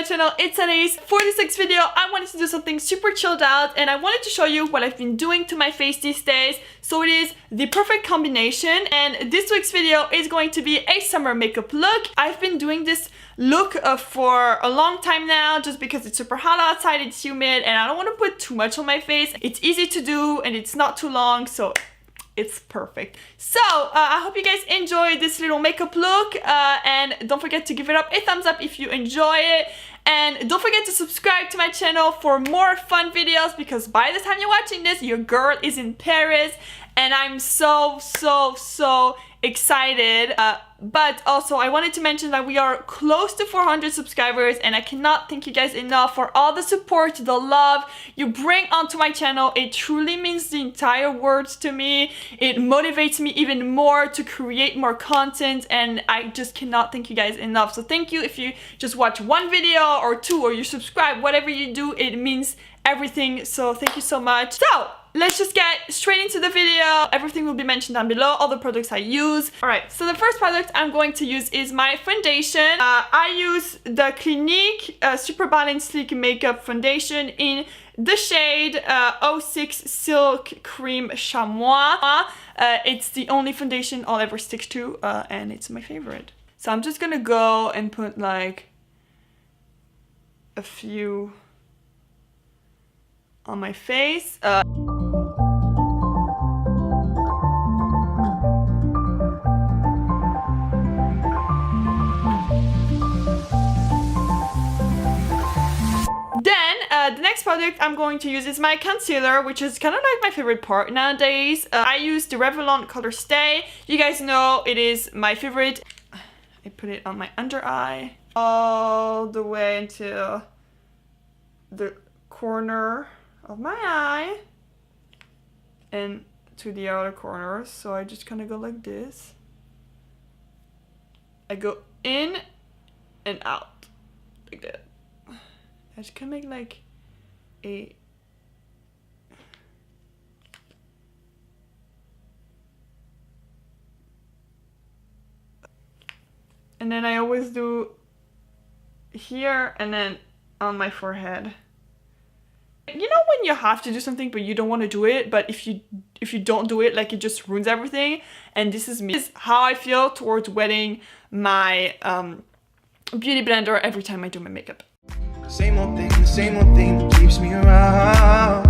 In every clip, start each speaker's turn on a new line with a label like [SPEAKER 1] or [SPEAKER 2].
[SPEAKER 1] channel, it's Anais. For this next video, I wanted to do something super chilled out and I wanted to show you what I've been doing to my face these days. So it is the perfect combination, and this week's video is going to be a summer makeup look. I've been doing this look for a long time now just because it's super hot outside, it's humid, and I don't want to put too much on my face. It's easy to do and it's not too long, so it's perfect. So I hope you guys enjoy this little makeup look, and don't forget to give it up a thumbs up if you enjoy it, and don't forget to subscribe to my channel for more fun videos, because by the time you're watching this, your girl is in Paris and I'm so excited. But also I wanted to mention that we are close to 400 subscribers and I cannot thank you guys enough for all the support, the love you bring onto my channel. It truly means the entire world to me. It motivates me even more to create more content, and I just cannot thank you guys enough. So thank you if you just watch one video or two, or you subscribe, whatever you do, it means everything. So thank you so much. So let's just get straight into the video. Everything will be mentioned down below, all the products I use. Alright, so the first product I'm going to use is my foundation. I use the Clinique Super Balanced Sleek Makeup Foundation in the shade 06 Silk Cream Chamois. It's the only foundation I'll ever stick to, and it's my favorite. So I'm just gonna go and put like a few on my face. The next product I'm going to use is my concealer, which is kind of like my favorite part nowadays. I use the Revlon Color Stay. You guys know it is my favorite. I put it on my under eye all the way into the corner of my eye and to the outer corners. So I just kind of go like this. I go in and out like that. I just can make like a and then I always do here and then on my forehead. You know when you have to do something but you don't want to do it, but if you don't do it, like, it just ruins everything. And this is me. This is how I feel towards wetting my beauty blender every time I do my makeup.
[SPEAKER 2] Same old thing that keeps me around.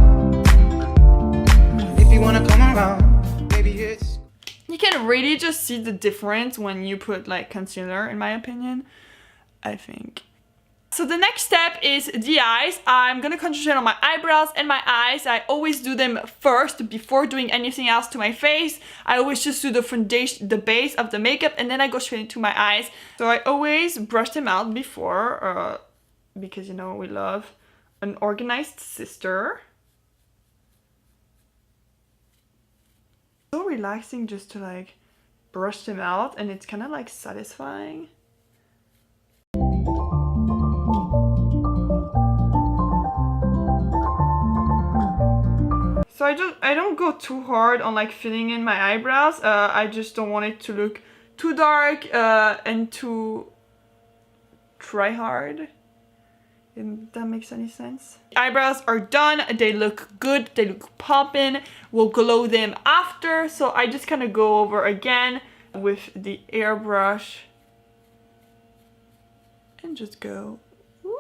[SPEAKER 2] If you wanna come around, baby, it's...
[SPEAKER 1] You can really just see the difference when you put like concealer, in my opinion, I think. So the next step is the eyes. I'm gonna concentrate on my eyebrows and my eyes. I always do them first before doing anything else to my face. I always just do the foundation, the base of the makeup, and then I go straight into my eyes. So I always brush them out before, because, you know, we love an organized sister. So relaxing just to like brush them out, and it's kind of like satisfying. So I don't go too hard on like filling in my eyebrows. I just don't want it to look too dark and too try hard. If that makes any sense. Eyebrows are done. They look good. They look poppin'. We'll glow them after. So I just kind of go over again with the airbrush and just go. Woo.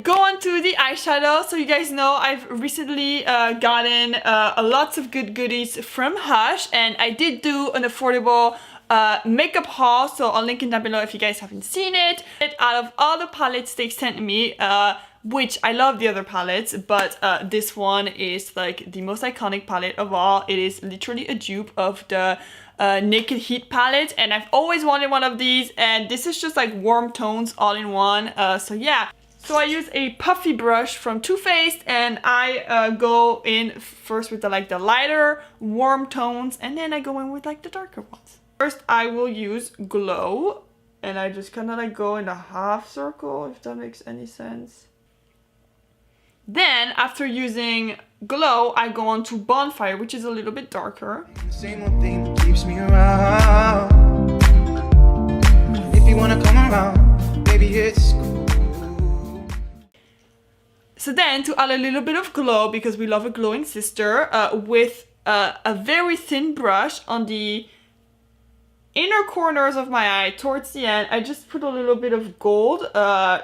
[SPEAKER 1] Go on to the eyeshadow. So you guys know I've recently gotten lots of good goodies from Lush, and I did do an affordable makeup haul, so I'll link it down below if you guys haven't seen it. Out of all the palettes they sent me, which I love the other palettes, but this one is like the most iconic palette of all. It is literally a dupe of the Naked Heat palette, and I've always wanted one of these, and this is just like warm tones all in one. So yeah. So I use a puffy brush from Too Faced, and I go in first with the lighter warm tones, and then I go in with like the darker ones. First, I will use Glow, and I just kind of like go in a half circle, if that makes any sense. Then, after using Glow, I go on to Bonfire, which is a little bit darker.
[SPEAKER 2] Same old thing that keeps me around. If you wanna come around, baby, it's cool.
[SPEAKER 1] So then to add a little bit of glow, because we love a glowing sister, with a very thin brush on the inner corners of my eye towards the end, I just put a little bit of gold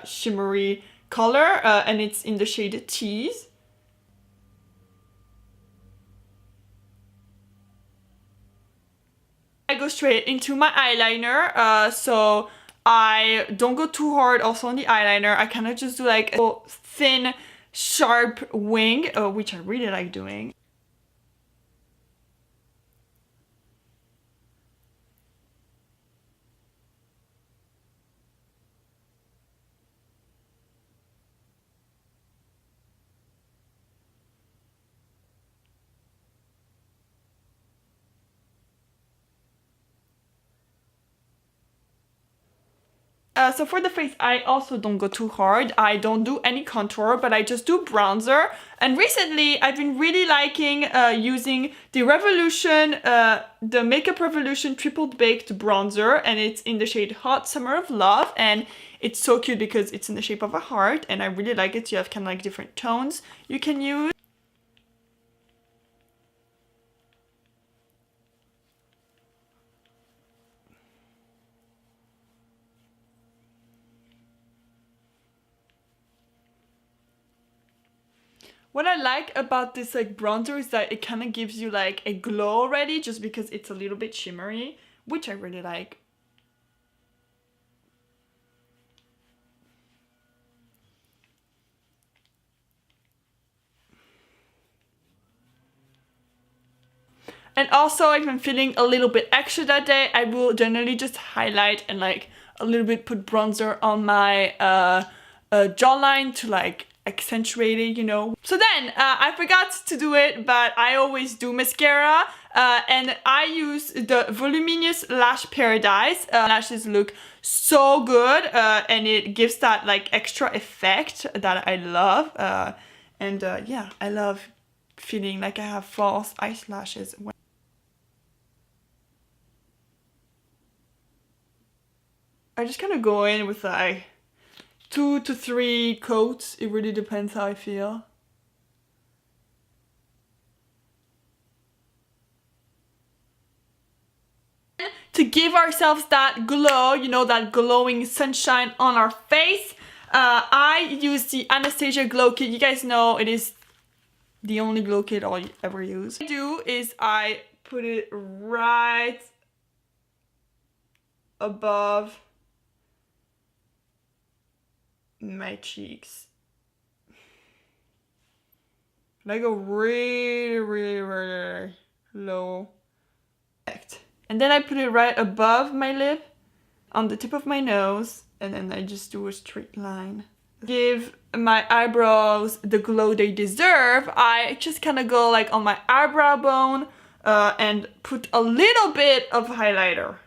[SPEAKER 1] shimmery color, and it's in the shade Tease. I go straight into my eyeliner, so I don't go too hard also on the eyeliner. I kind of just do like a thin, sharp wing, which I really like doing. So for the face, I also don't go too hard. I don't do any contour, but I just do bronzer. And recently, I've been really liking using the Revolution, the Makeup Revolution Triple Baked Bronzer. And it's in the shade Hot Summer of Love. And it's so cute because it's in the shape of a heart. And I really like it. You have kind of like different tones you can use. What I like about this like bronzer is that it kind of gives you like a glow already, just because it's a little bit shimmery, which I really like. And also, if I'm feeling a little bit extra that day, I will generally just highlight and like a little bit put bronzer on my jawline to like accentuate it, you know. So then I forgot to do it, but I always do mascara, and I use the Voluminous Lash Paradise. Lashes look so good, and it gives that like extra effect that I love, and yeah, I love feeling like I have false eyelashes. I just kind of go in with like 2 to 3 coats. It really depends how I feel. To give ourselves that glow, you know, that glowing sunshine on our face, I use the Anastasia Glow Kit. You guys know it is the only glow kit I'll ever use. What I do is I put it right above my cheeks. And I go really low. And then I put it right above my lip, on the tip of my nose, and then I just do a straight line. Give my eyebrows the glow they deserve, I just kind of go like on my eyebrow bone and put a little bit of highlighter.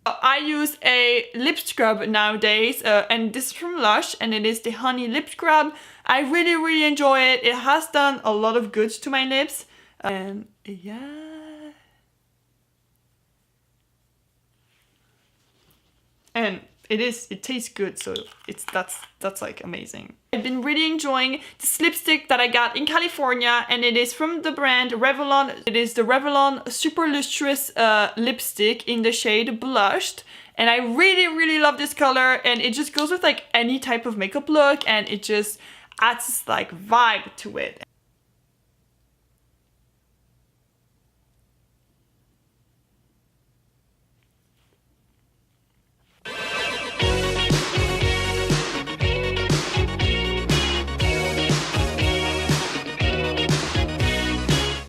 [SPEAKER 1] I use a lip scrub nowadays, and this is from Lush, and it is the Honey Lip Scrub. I really enjoy it. It has done a lot of good to my lips, and yeah. And it tastes good, so that's like amazing. I've been really enjoying this lipstick that I got in California, and it is from the brand Revlon. It is the Revlon Super Lustrous lipstick in the shade Blushed, and I really love this color, and it just goes with like any type of makeup look, and it just adds this like vibe to it.